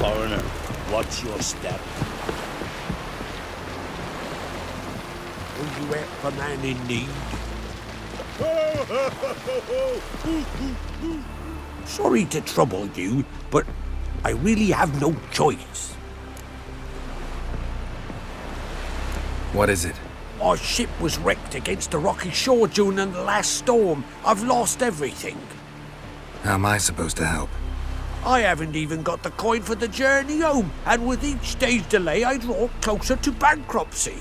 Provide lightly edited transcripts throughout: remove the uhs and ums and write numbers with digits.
foreigner. Watch your step. Will you help a man in need? Sorry to trouble you, but I really have no choice. What is it? Our ship was wrecked against a rocky shore during the last storm. I've lost everything. How am I supposed to help? I haven't even got the coin for the journey home, and with each day's delay, I draw closer to bankruptcy.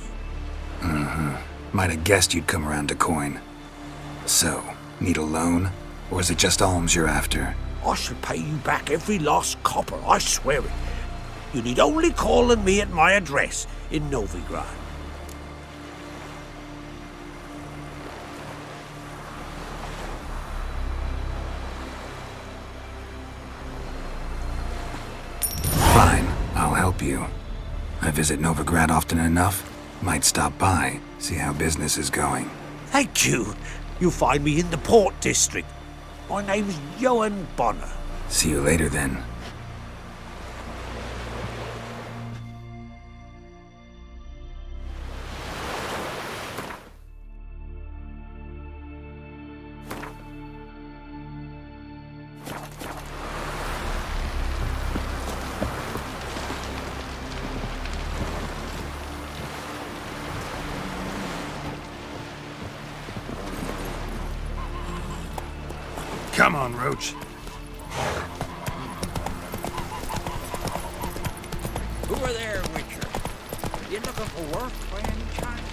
Might have guessed you'd come around to coin. So, need a loan? Or is it just alms you're after? I shall pay you back every last copper, I swear it. You need only call on me at my address in Novigrad. Fine, I'll help you. I visit Novigrad often enough. Might stop by, see how business is going. Thank you. You'll find me in the Port District. My name's Johan Bonner. See you later then. Come on, Roach. Who are there, Witcher? You looking for work by any chance?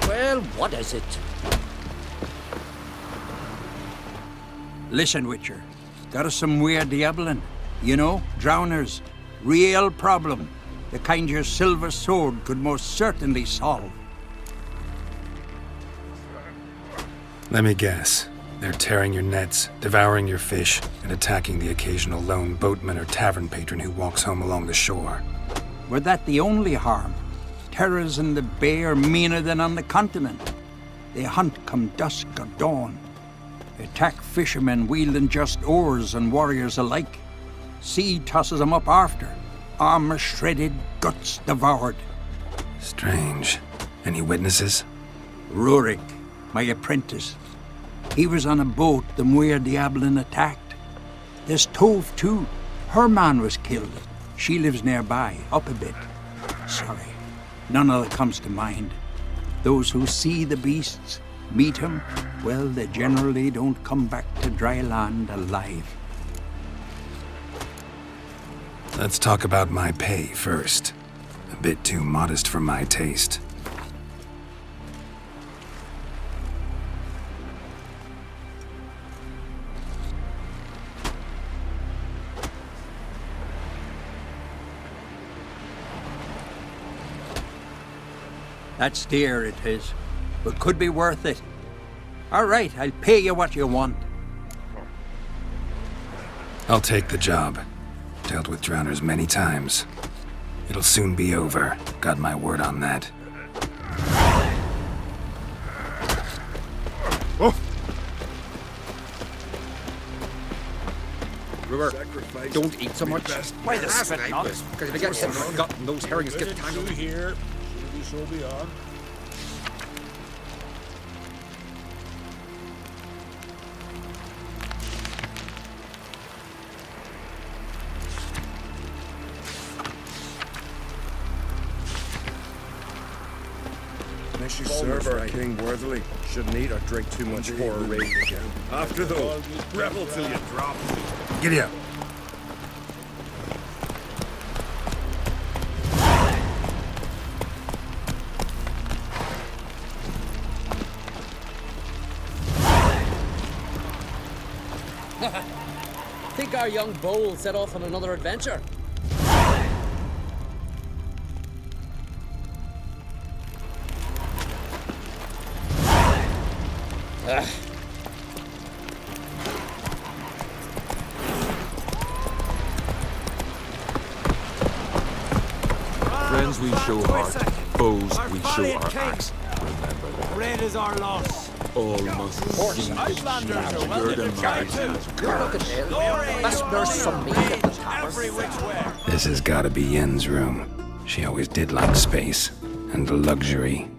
Well, what is it? Listen, Witcher. Got us some weird diabling. You know, drowners. Real problem. The kind your silver sword could most certainly solve. Let me guess. They're tearing your nets, devouring your fish, and attacking the occasional lone boatman or tavern patron who walks home along the shore. Were that the only harm? Terrors in the bay are meaner than on the continent. They hunt come dusk or dawn. They attack fishermen wielding just oars and warriors alike. Sea tosses them up after. Armor shredded, guts devoured. Strange. Any witnesses? Rurik, my apprentice. He was on a boat the Muir Diablin attacked. There's Tove, too. Her man was killed. She lives nearby, up a bit. Sorry, none other comes to mind. Those who see the beasts, meet him, well, they generally don't come back to dry land alive. Let's talk about my pay first. A bit too modest for my taste. That's dear, it is, but could be worth it. All right, I'll pay you what you want. I'll take the job. Dealt with drowners many times. It'll soon be over. Got my word on that. Oh! River, don't eat so much. Why the spit not? Because if it gets in the gut and those herrings get tangled. Here, so be on. Unless you serve our king worthily, shouldn't eat or drink too much horror rage again. After though, revel till you drop. Giddy up. Think our young beau will set off on another adventure. Friends we show heart, foes we show our axe. Red is our loss. All must see the cheese good and mighty. Look at him. Must nurse some meat at the tavern. This has gotta be Yen's room. She always did like space and luxury.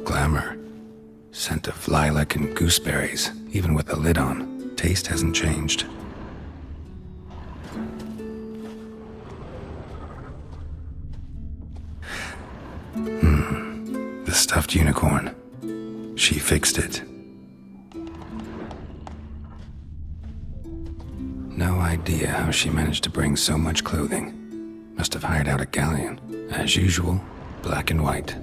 Glamour. Scent of lilac and gooseberries, even with the lid on. Taste hasn't changed. The stuffed unicorn. She fixed it. No idea how she managed to bring so much clothing. Must have hired out a galleon. As usual, black and white.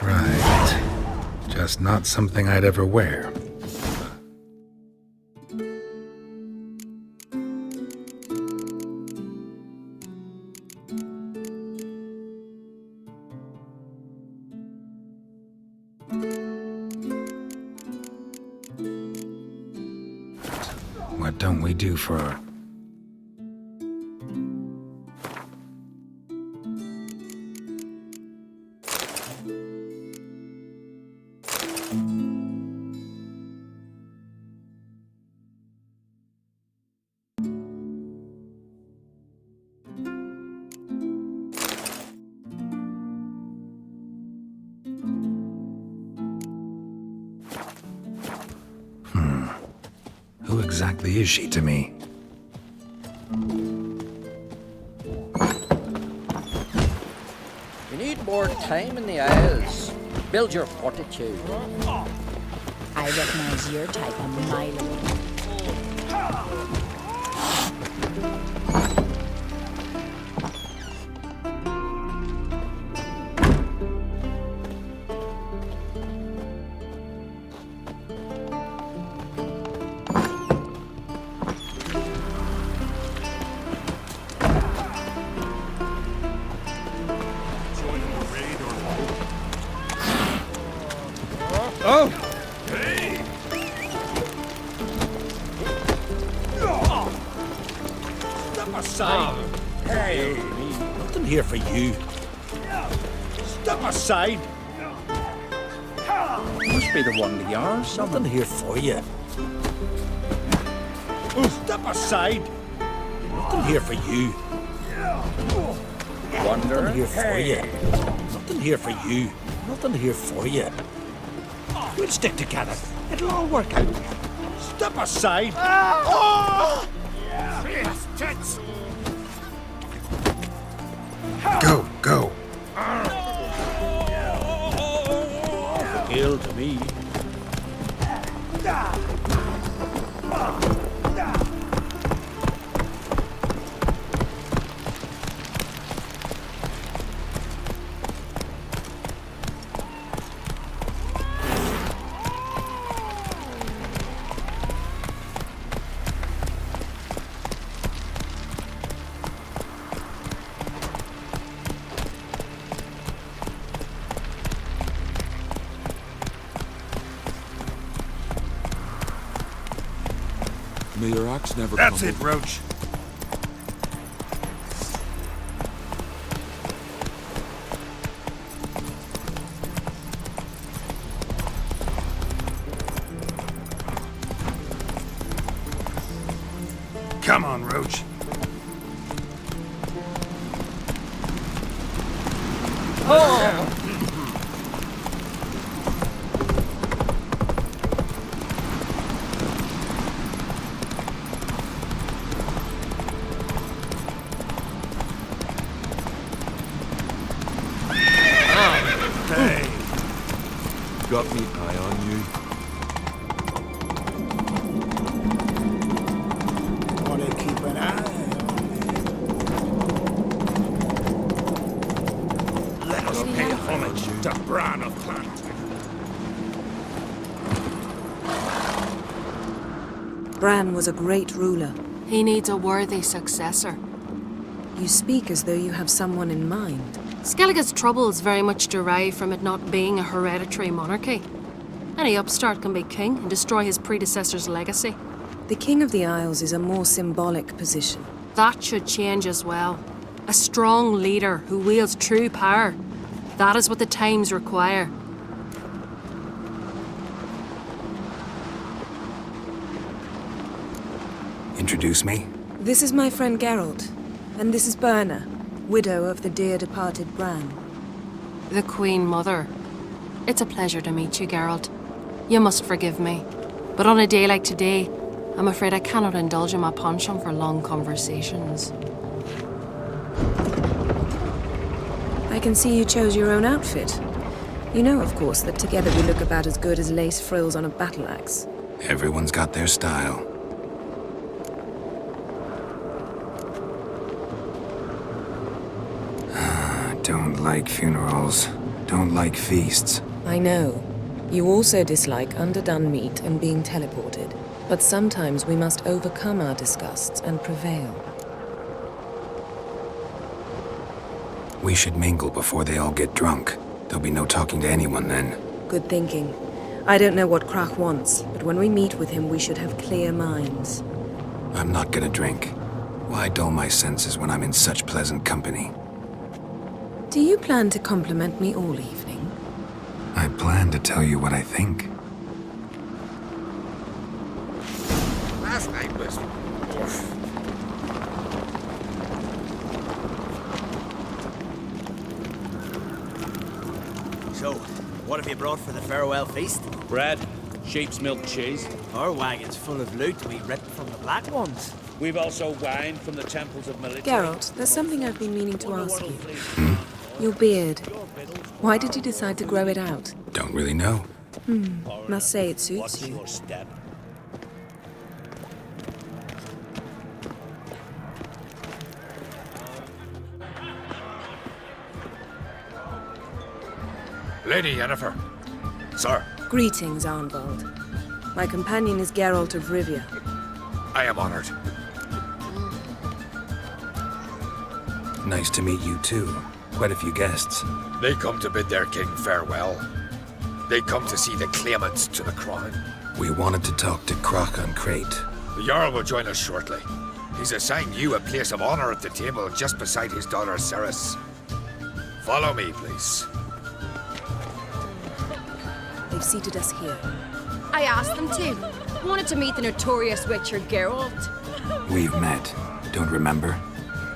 Right. Just not something I'd ever wear. What don't we do for our... Who exactly is she to me? You need more time in the Isles. Build your fortitude. I recognize your type a mile away. Nothing here for you. Step aside! Must be the one to yours. Nothing here for you. Step aside! Nothing here for you. Wonder. Nothing here for you. Nothing here for you. Nothing here for you. We'll stick together. It'll all work out. Step aside! Go, go. Ill to me. May your axe never That's crumble. it, Roach. Come on, Roach. Got me eye on you. Want to keep an eye on. Let us pay homage to Bran of Clant. Bran was a great ruler. He needs a worthy successor. You speak as though you have someone in mind. Skellige's troubles very much derive from it not being a hereditary monarchy. Any upstart can be king and destroy his predecessor's legacy. The King of the Isles is a more symbolic position. That should change as well. A strong leader who wields true power. That is what the times require. Introduce me. This is my friend Geralt, and this is Berna, widow of the dear departed Bran. The Queen Mother. It's a pleasure to meet you, Geralt. You must forgive me, but on a day like today, I'm afraid I cannot indulge in my penchant for long conversations. I can see you chose your own outfit. You know, of course, that together we look about as good as lace frills on a battle axe. Everyone's got their style. Don't like funerals. Don't like feasts. I know. You also dislike underdone meat and being teleported. But sometimes we must overcome our disgusts and prevail. We should mingle before they all get drunk. There'll be no talking to anyone then. Good thinking. I don't know what Krach wants, but when we meet with him, we should have clear minds. I'm not gonna drink. Why dull my senses when I'm in such pleasant company? Do you plan to compliment me all evening? I plan to tell you what I think. Last night was... So, what have you brought for the farewell feast? Bread, sheep's milk cheese. Our wagon's full of loot we ripped from the Black Ones. We've also wine from the temples of military. Geralt, there's something I've been meaning to ask you. Your beard. Why did you decide to grow it out? Don't really know. Must say it suits you. Lady Yennefer. Sir, Greetings, Arnvald. My companion is Geralt of Rivia. I am honored. Nice to meet you too. Quite a few guests. They come to bid their king farewell. They come to see the claimants to the crown. We wanted to talk to Crach Crate. The Jarl will join us shortly. He's assigned you a place of honor at the table just beside his daughter Ceres. Follow me, please. They've seated us here. I asked them to. Wanted to meet the notorious Witcher Geralt. We've met. Don't remember?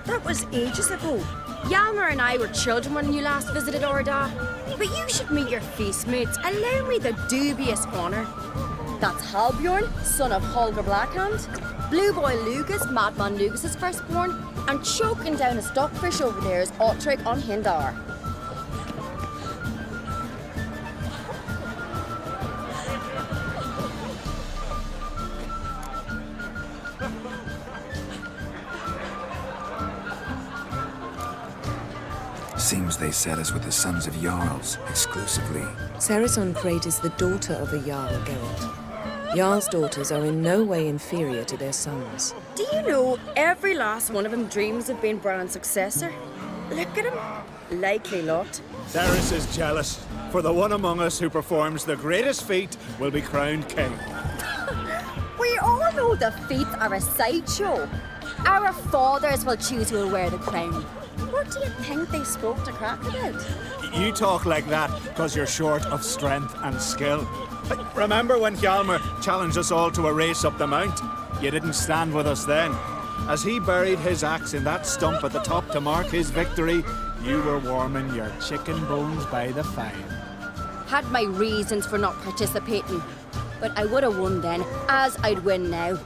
That was ages ago. Hjalmar and I were children when you last visited Orda. But you should meet your feast mates. Allow me the dubious honor. That's Halbjorn, son of Holger Blackhand. Blue Boy Lugus, Madman Lugus' firstborn. And choking down a stockfish over there is Ottrig on Hindar. Seems they set us with the Sons of Jarls, exclusively. Ceres Crate is the daughter of a Jarl, Geralt. Jarl's daughters are in no way inferior to their sons. Do you know every last one of them dreams of being Bran's successor? Look at him. Likely lot. Ceres is jealous, for the one among us who performs the greatest feat will be crowned king. We all know the feats are a sideshow. Our fathers will choose who will wear the crown. What do you think they spoke to Crach about? You talk like that because you're short of strength and skill. Remember when Hjalmar challenged us all to a race up the mount? You didn't stand with us then. As he buried his axe in that stump at the top to mark his victory, you were warming your chicken bones by the fire. Had my reasons for not participating, but I would have won then, as I'd win now.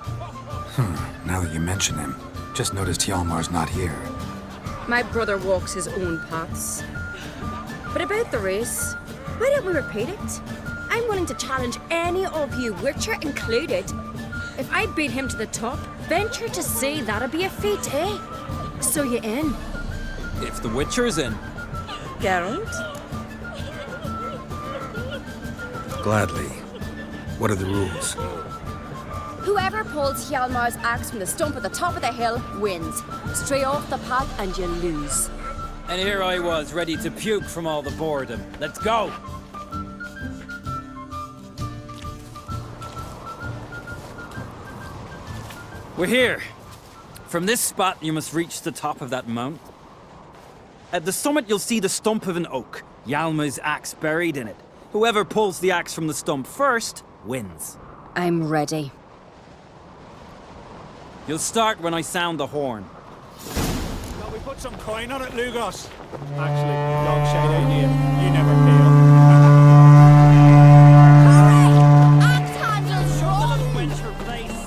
Now that you mention him, just noticed Hjalmar's not here. My brother walks his own paths. But about the race, why don't we repeat it? I'm willing to challenge any of you, Witcher included. If I beat him to the top, venture to say that'd be a feat, eh? So you in? If the Witcher's in. Geralt? Gladly. What are the rules? Whoever pulls Hjalmar's axe from the stump at the top of the hill wins. Stray off the path and you lose. And here I was, ready to puke from all the boredom. Let's go! We're here. From this spot, you must reach the top of that mount. At the summit, you'll see the stump of an oak. Hjalmar's axe buried in it. Whoever pulls the axe from the stump first wins. I'm ready. You'll start when I sound the horn. Shall we put some coin on it, Lugos? Actually, dog shite idea. You never fail. Axe handles wrong! Winter place.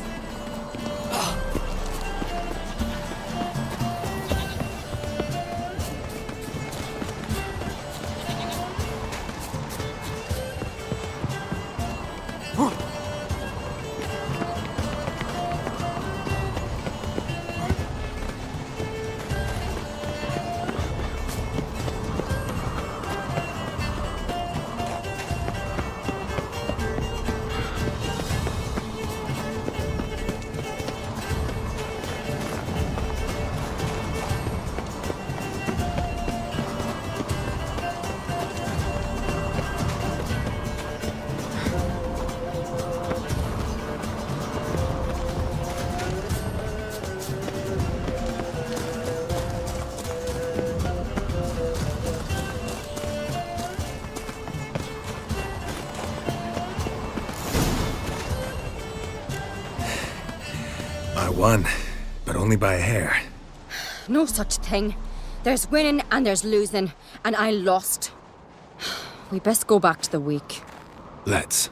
I won, but only by a hair. No such thing. There's winning and there's losing, and I lost. We best go back to the week. Let's.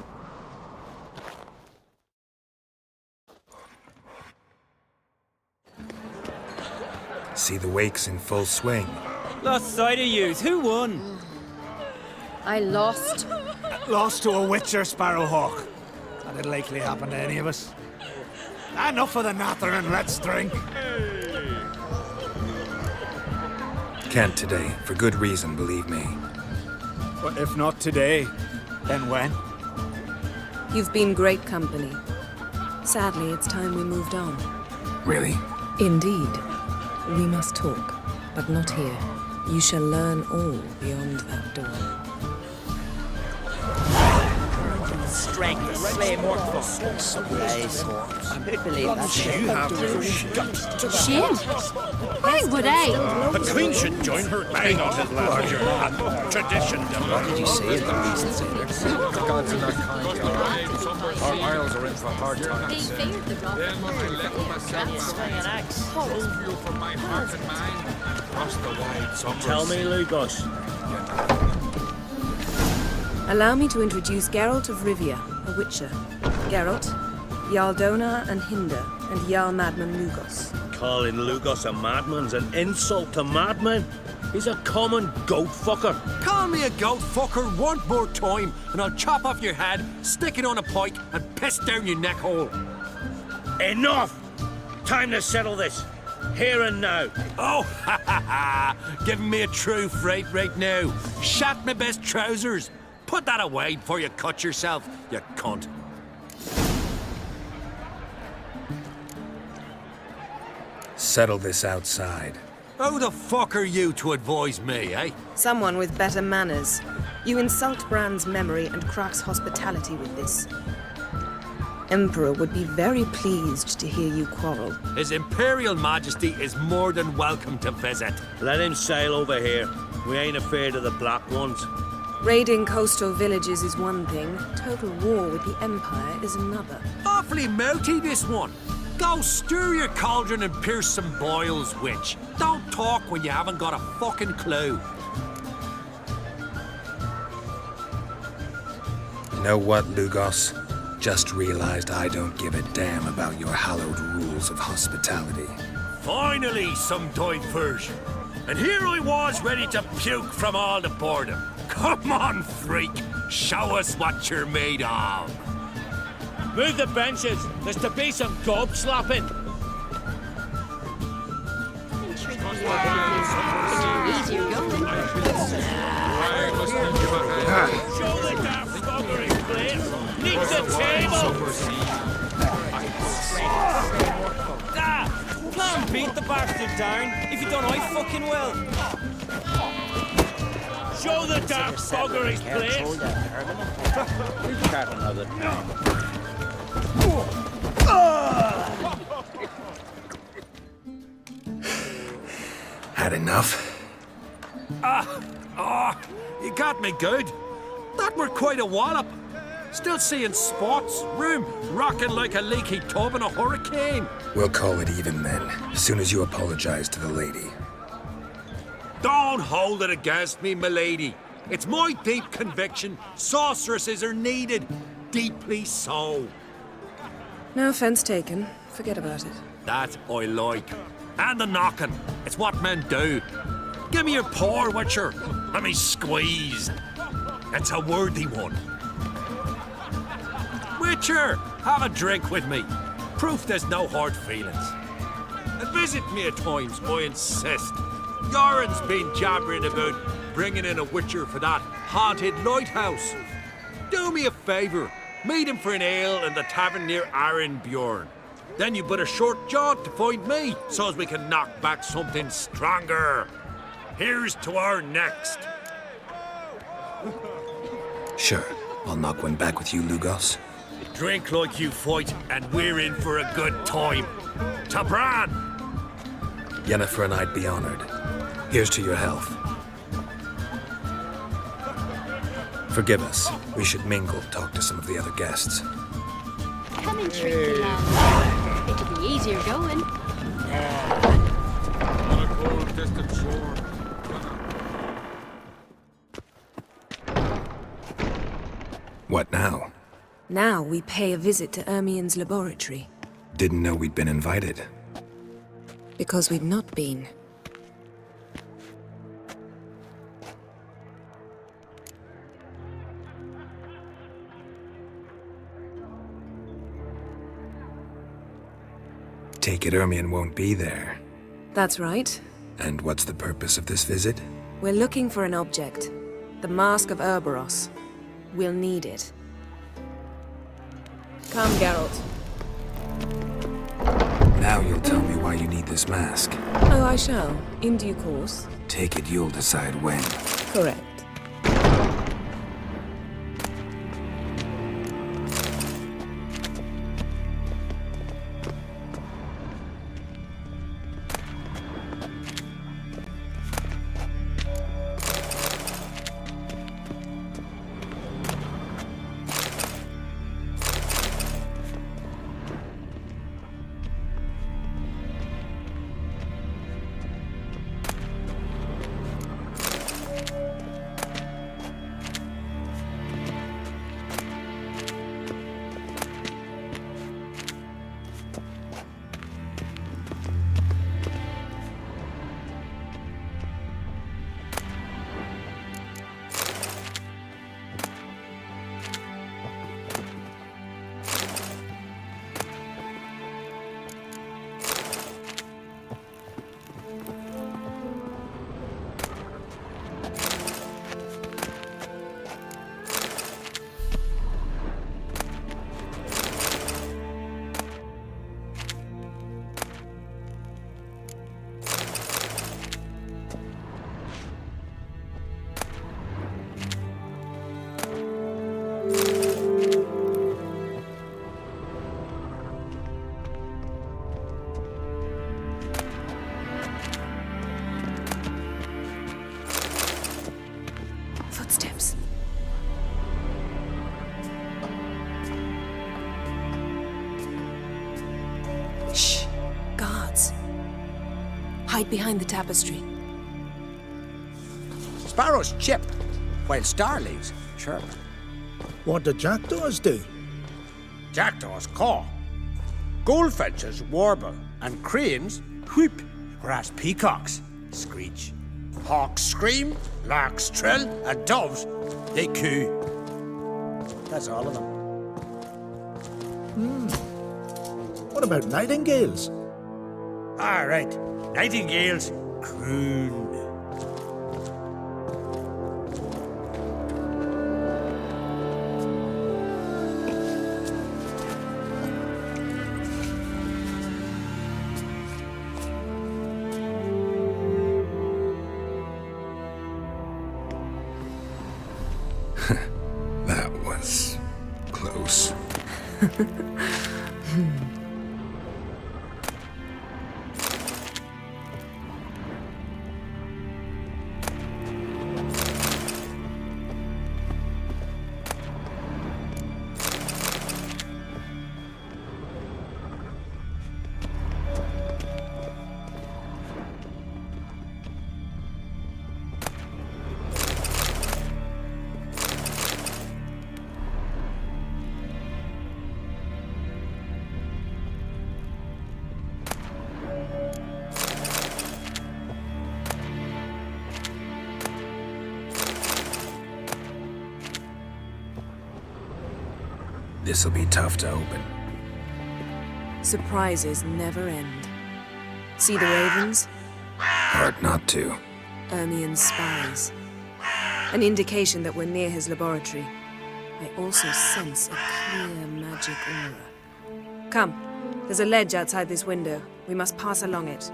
See the wakes in full swing. Lost sight of yous. Who won? I lost. Lost to a Witcher Sparrowhawk. That'd likely happen to any of us. Enough of the natter and let's drink. Can't today, for good reason, believe me. But if not today, then when? You've been great company. Sadly, it's time we moved on. Really? Indeed. We must talk, but not here. You shall learn all beyond that door. Strength to slay more folks. Yes. Who'd believe that shit? You have no Shame? Why would I? The Queen should join her. May not it, larger. Tradition. What did you say at the reason, Sailor? The gods are not kind, all right? Our isles are in for hard times. They feared the rock. Tell me, Lugos. Allow me to introduce Geralt of Rivia, a Witcher. Geralt, Jarl Dona and Hinder, and Jarl Madman Lugos. Calling Lugos a madman's an insult to madmen. He's a common goat fucker. Call me a goat fucker one more time, and I'll chop off your head, stick it on a pike, and piss down your neck hole. Enough! Time to settle this. Here and now. Oh, ha ha ha! Giving me a true fright right now. Shat my best trousers. Put that away before you cut yourself, you cunt. Settle this outside. Who the fuck are you to advise me, eh? Someone with better manners. You insult Bran's memory and Crach's hospitality with this. Emperor would be very pleased to hear you quarrel. His Imperial Majesty is more than welcome to visit. Let him sail over here. We ain't afraid of the Black Ones. Raiding coastal villages is one thing. Total war with the Empire is another. Awfully mouty, this one. Go stir your cauldron and pierce some boils, witch. Don't talk when you haven't got a fucking clue. You know what, Lugos? Just realized I don't give a damn about your hallowed rules of hospitality. Finally, some diversion. And here I was ready to puke from all the boredom. Come on, freak. Show us what you're made of. Move the benches. There's to be some gob slapping. Easier going. Show the damn fucker his place. Needs the table. Can't beat the bastard down. If you don't, I fucking will. Show the damn bugger his place. Had enough? You got me good. That were quite a wallop. Still seeing spots, room rocking like a leaky tub in a hurricane. We'll call it even then, as soon as you apologize to the lady. Don't hold it against me, milady. It's my deep conviction sorceresses are needed. Deeply so. No offense taken. Forget about it. That I like. And the knocking. It's what men do. Give me your paw, Witcher. Let me squeeze. It's a worthy one. Witcher, have a drink with me. Proof there's no hard feelings. And visit me at times, I insist. Yoren's been jabbering about bringing in a Witcher for that haunted lighthouse. Do me a favour. Meet him for an ale in the tavern near Arenbjorn. Then you but a short jaunt to find me, so as we can knock back something stronger. Here's to our next. Sure, I'll knock one back with you, Lugos. Drink like you fight, and we're in for a good time. To Bran! Yennefer and I'd be honored. Here's to your health. Forgive us. We should mingle, talk to some of the other guests. Come and treat the lamb. It'll be easier going. On a cold, distant shore. What now? Now we pay a visit to Ermien's laboratory. Didn't know we'd been invited. Because we've not been. Take it Ermion won't be there. That's right. And what's the purpose of this visit? We're looking for an object. The Mask of Urboros. We'll need it. Come, Geralt. Now you'll tell me why you need this mask. Oh, I shall. In due course. Take it you'll decide when. Correct. Footsteps. Shh. Guards. Hide behind the tapestry. Sparrows chip, while starlings chirp. What do jackdaws do? Jackdaws caw. Goldfinches warble, and cranes whoop, whereas peacocks screech. Hawks scream, larks trill, and doves, they coo. That's all of them. What about nightingales? All right, nightingales croon. That was close. This'll be tough to open. Surprises never end. See the ravens? Hard not to. Ermion's spies. An indication that we're near his laboratory. I also sense a clear magic aura. Come, there's a ledge outside this window. We must pass along it.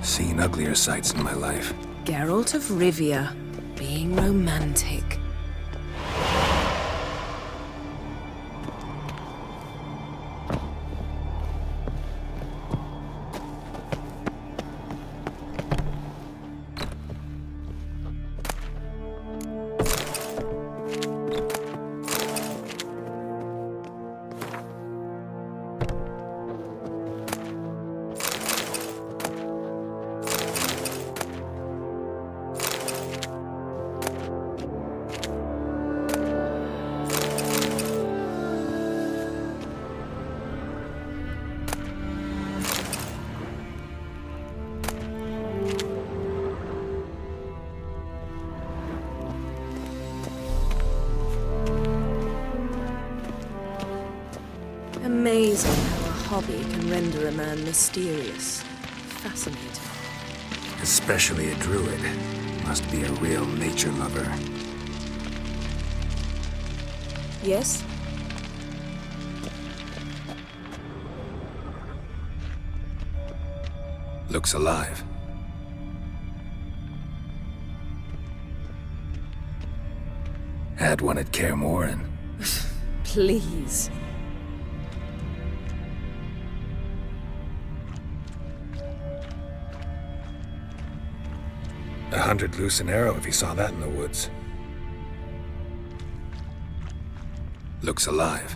Seen uglier sights in my life. Geralt of Rivia, being romantic. amazing how a hobby can render a man mysterious. Fascinating. Especially a druid. Must be a real nature lover. Yes? Looks alive. Had one at Kaer Morhen. Please. $100 loose an arrow if he saw that in the woods. Looks alive.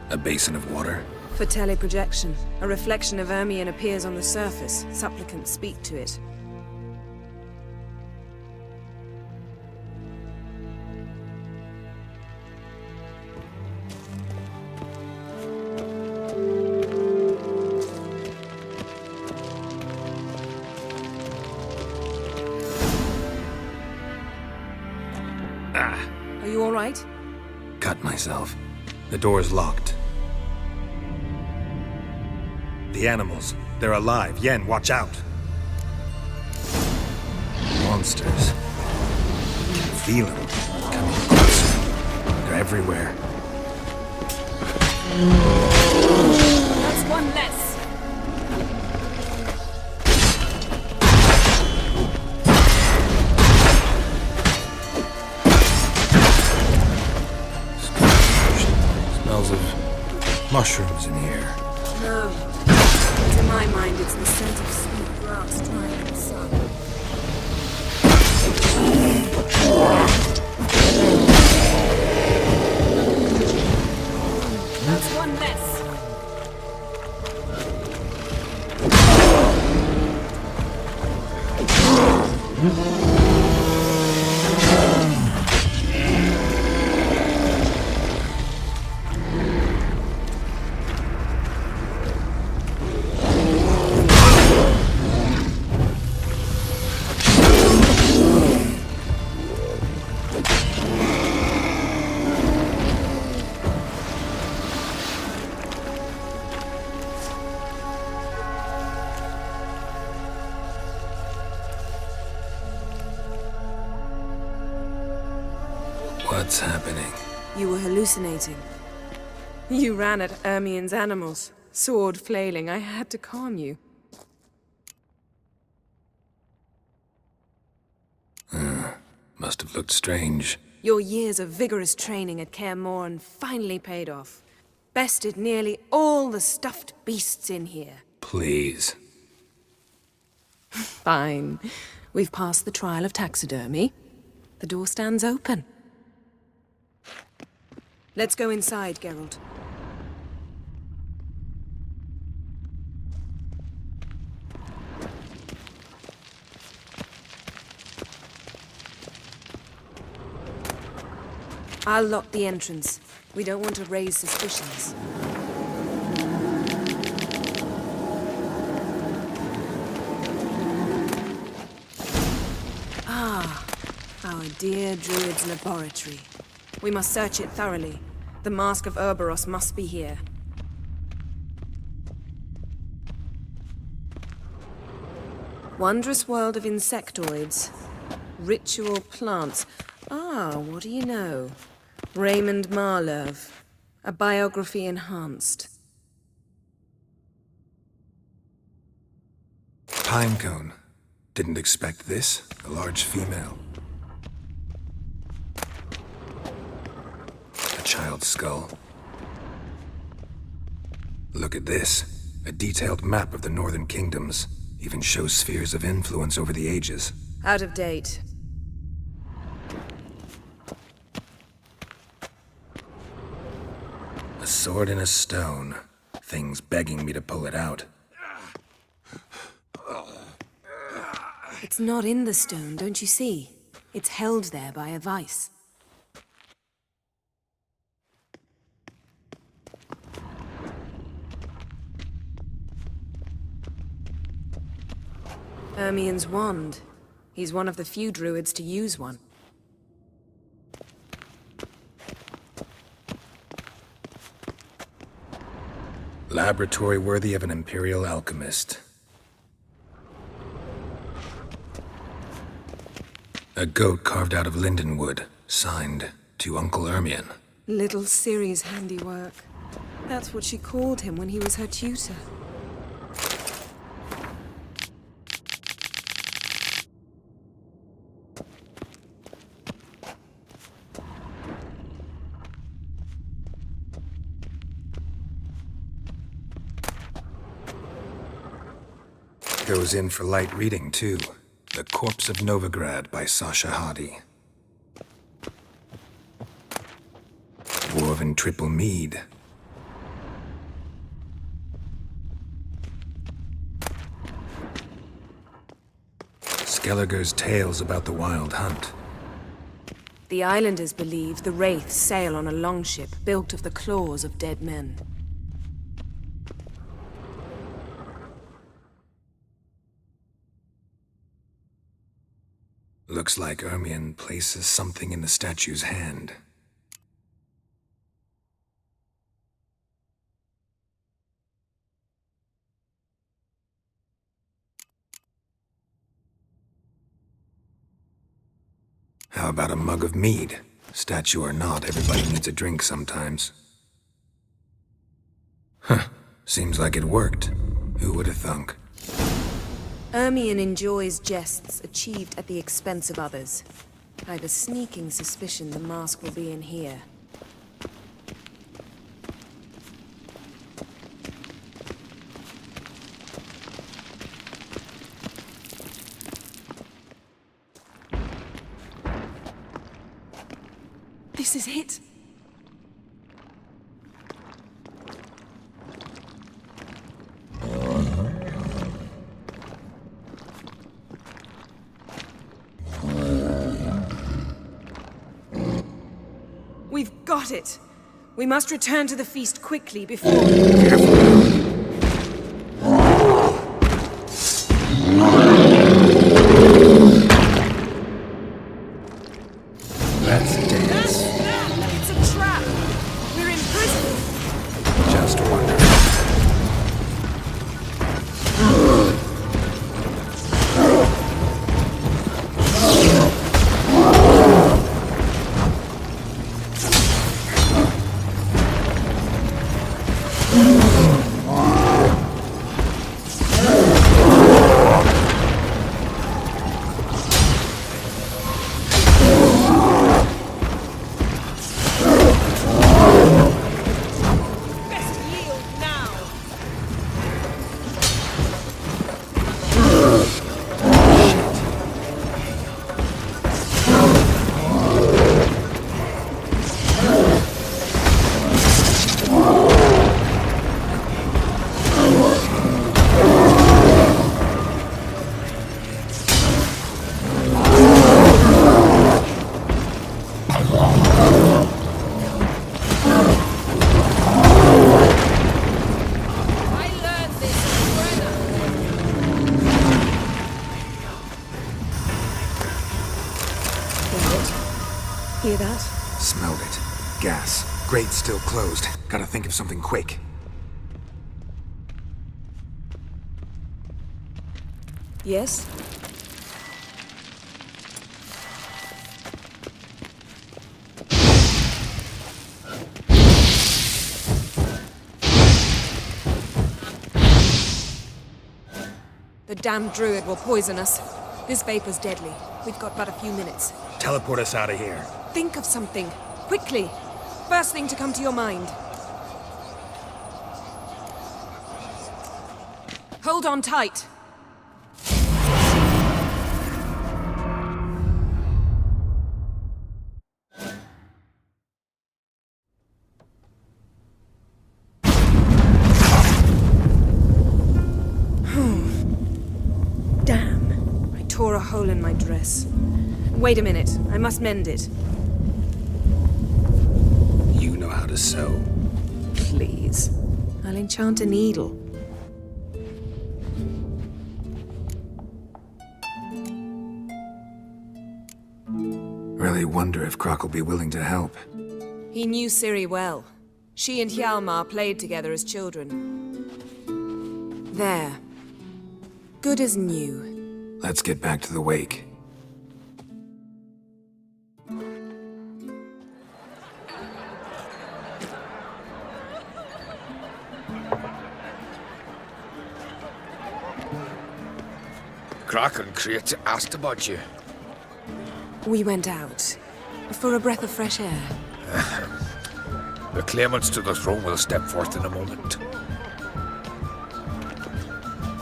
A basin of water? For teleprojection, a reflection of Ermion appears on the surface. Supplicants speak to it. Are you all right? Cut myself. The door's locked. The animals. They're alive. Yen, watch out. Monsters. Feel them. Coming closer. They're everywhere. That's one less. Smells of mushrooms in here. No. To my mind, it's the scent of sweet grass drying in the sun. That's one less. What's happening? You were hallucinating. You ran at Ermion's animals, sword flailing. I had to calm you. Must have looked strange. Your years of vigorous training at Kaer Morhen finally paid off. Bested nearly all the stuffed beasts in here. Please. Fine. We've passed the trial of taxidermy. The door stands open. Let's go inside, Geralt. I'll lock the entrance. We don't want to raise suspicions. Ah, our dear Druid's laboratory. We must search it thoroughly. The Mask of Ouroboros must be here. Wondrous world of insectoids. Ritual plants. Ah, what do you know? Raymond Marlove. A biography enhanced. Pinecone. Didn't expect this. A large female. A child's skull. Look at this. A detailed map of the Northern Kingdoms. Even shows spheres of influence over the ages. Out of date. A sword in a stone. Things begging me to pull it out. It's not in the stone, don't you see? It's held there by a vice. Ermien's wand. He's one of the few druids to use one. Laboratory worthy of an imperial alchemist. A goat carved out of lindenwood, signed to Uncle Ermien. Little Ciri's handiwork. That's what she called him when he was her tutor. Goes in for light reading, too. The Corpse of Novigrad by Sasha Hadi. Dwarven Triple Mead. Skelliger's Tales about the Wild Hunt. The islanders believe the wraiths sail on a longship built of the claws of dead men. Looks like Ermien places something in the statue's hand. How about a mug of mead? Statue or not, everybody needs a drink sometimes. Huh. Seems like it worked. Who would have thunk? Ermien enjoys jests achieved at the expense of others. I've a sneaking suspicion the mask will be in here. This is it. We've got it. We must return to the feast quickly before... Let's dance. It's a trap. We're in prison. Just wonderful. Hear that? Smelled it. Gas. Grate's still closed. Gotta think of something quick. Yes? The damned druid will poison us. This vapor's deadly. We've got but a few minutes. Teleport us out of here. Think of something. Quickly. First thing to come to your mind. Hold on tight. Damn. I tore a hole in my dress. Wait a minute. I must mend it. You know how to sew. Please. I'll enchant a needle. Really wonder if Croc will be willing to help. He knew Ciri well. She and Hjalmar played together as children. There. Good as new. Let's get back to the wake. Croc and Crate asked about you. We went out. For a breath of fresh air. The claimants to the throne will step forth in a moment.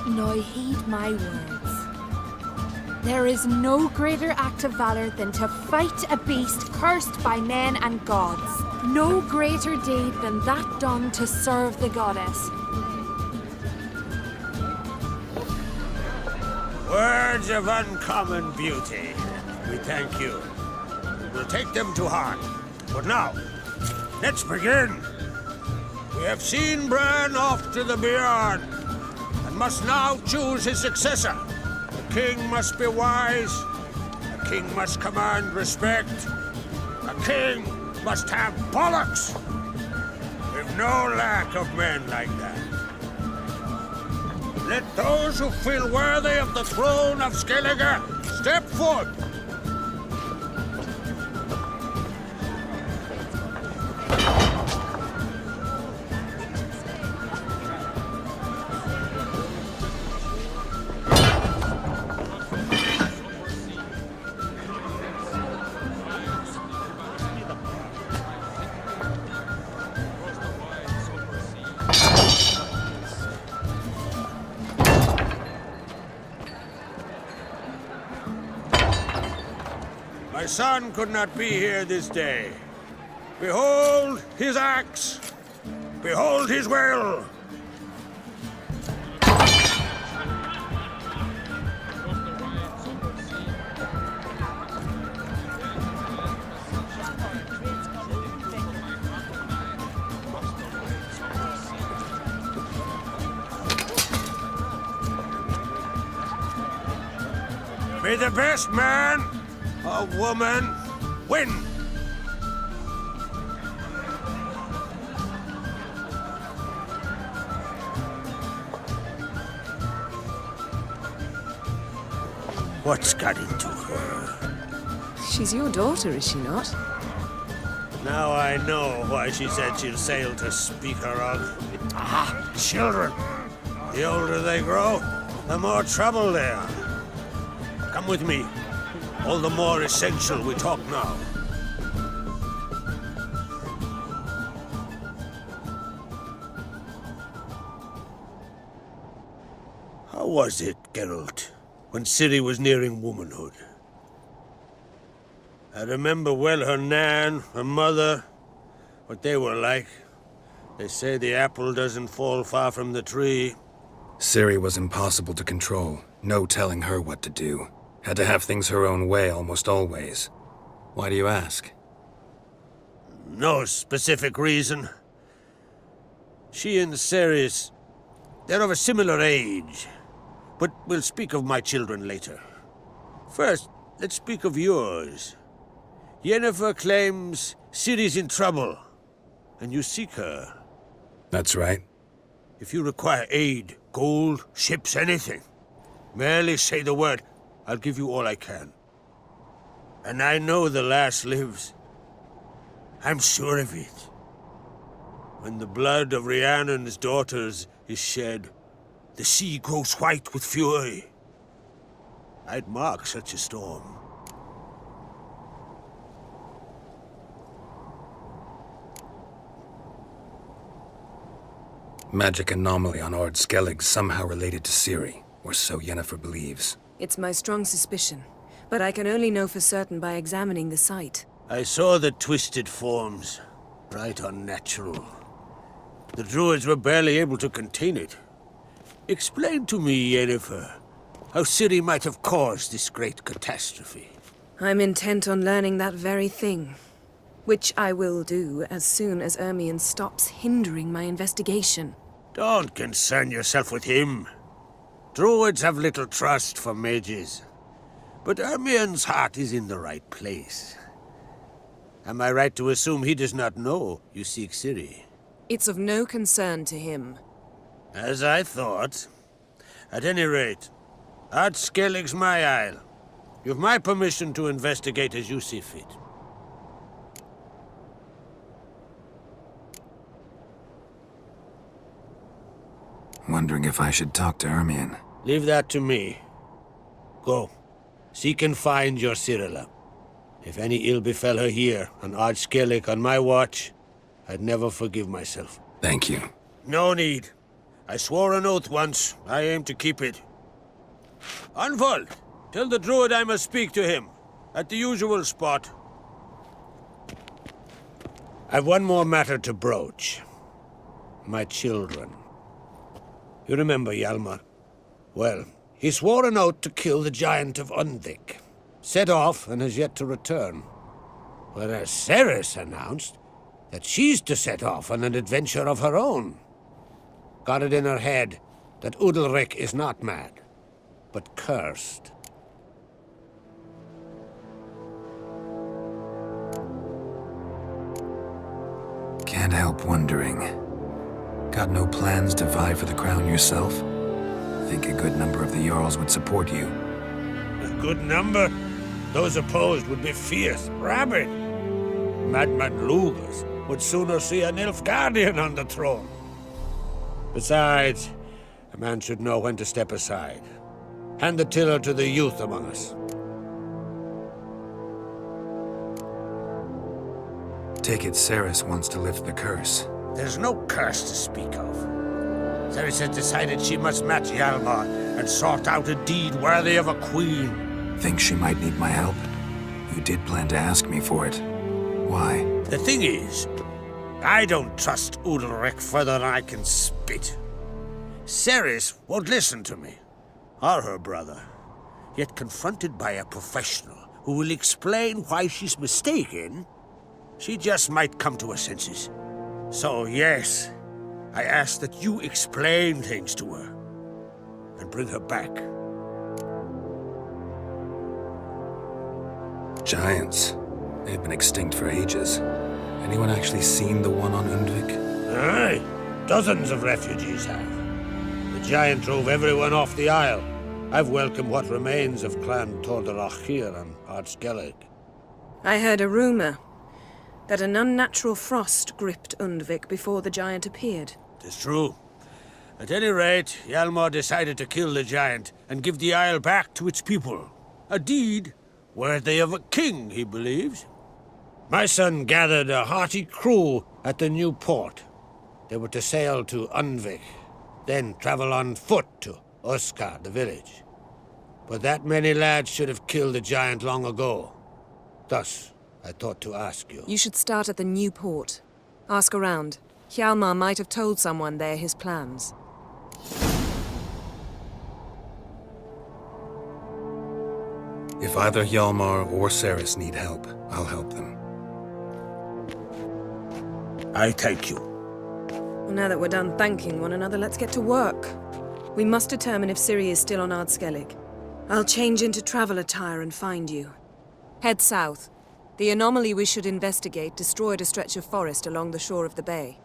Now heed my words. There is no greater act of valor than to fight a beast cursed by men and gods. No greater deed than that done to serve the goddess. Words of uncommon beauty. We thank you. We'll take them to heart. But now, let's begin. We have seen Bran off to the Beyond, and must now choose his successor. The king must be wise. A king must command respect. A king must have bollocks. We've no lack of men like that. Let those who feel worthy of the throne of Skellige step forth. My son could not be here this day. Behold his axe. Behold his will. May the best man or woman win. What's got into her? She's your daughter, is she not? Now I know why she said she'll sail to speak her of. Ah, children. The older they grow, the more trouble they are. Come with me. All the more essential we talk now. How was it, Geralt, when Ciri was nearing womanhood? I remember well her nan, her mother, what they were like. They say the apple doesn't fall far from the tree. Ciri was impossible to control. No telling her what to do. Had to have things her own way almost always. Why do you ask? No specific reason. She and Ceres, they're of a similar age. But we'll speak of my children later. First, let's speak of yours. Yennefer claims Ciri's in trouble, and you seek her. That's right. If you require aid, gold, ships, anything, merely say the word. I'll give you all I can. And I know the lass lives. I'm sure of it. When the blood of Rhiannon's daughters is shed, the sea grows white with fury. I'd mark such a storm. Magic anomaly on Ord Skellig somehow related to Ciri, or so Yennefer believes. It's my strong suspicion, but I can only know for certain by examining the site. I saw the twisted forms, right unnatural. The druids were barely able to contain it. Explain to me, Yennefer, how Ciri might have caused this great catastrophe. I'm intent on learning that very thing. Which I will do as soon as Ermion stops hindering my investigation. Don't concern yourself with him. Druids have little trust for mages. But Ermion's heart is in the right place. Am I right to assume he does not know you seek Ciri? It's of no concern to him. As I thought. At any rate, Ard Skellig's my isle. You've my permission to investigate as you see fit. Wondering if I should talk to Ermion. Leave that to me. Go. Seek and find your Cirilla. If any ill befell her here, on Ard Skellig on my watch, I'd never forgive myself. Thank you. No need. I swore an oath once. I aim to keep it. Unfold! Tell the druid I must speak to him. At the usual spot. I've one more matter to broach. My children. You remember Hjalmar? Well, he swore an oath to kill the Giant of Undvik. Set off and has yet to return. Whereas Cerys announced that she's to set off on an adventure of her own. Got it in her head that Udalryk is not mad, but cursed. Can't help wondering. Got no plans to vie for the crown yourself? Think a good number of the Jarls would support you. A good number? Those opposed would be fierce, rabid. Madman Lugas would sooner see an Nilfgaardian on the throne. Besides, a man should know when to step aside. Hand the tiller to the youth among us. Take it Cerys wants to lift the curse. There's no curse to speak of. Cerys has decided she must match Hjalmar and sort out a deed worthy of a queen. Think she might need my help? You did plan to ask me for it. Why? The thing is, I don't trust Udalryk further than I can spit. Cerys won't listen to me, or her brother. Yet confronted by a professional who will explain why she's mistaken, she just might come to her senses. So yes, I ask that you explain things to her and bring her back. Giants. They've been extinct for ages. Anyone actually seen the one on Undvik? Aye, dozens of refugees have. The giant drove everyone off the Isle. I've welcomed what remains of Clan Tordarach here on Ard Skellig. I heard a rumor that an unnatural frost gripped Undvik before the giant appeared. It's true. At any rate, Hjalmar decided to kill the giant and give the Isle back to its people. A deed worthy of a king, he believes. My son gathered a hearty crew at the new port. They were to sail to Undvik, then travel on foot to Uskar, the village. But that many lads should have killed the giant long ago. Thus, I thought to ask you. You should start at the new port. Ask around. Hjalmar might have told someone there his plans. If either Hjalmar or Cerys need help, I'll help them. I thank you. Well, now that we're done thanking one another, let's get to work. We must determine if Ciri is still on Ard Skellig. I'll change into travel attire and find you. Head south. The anomaly we should investigate destroyed a stretch of forest along the shore of the bay.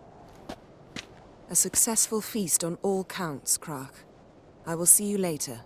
A successful feast on all counts, Crach. I will see you later.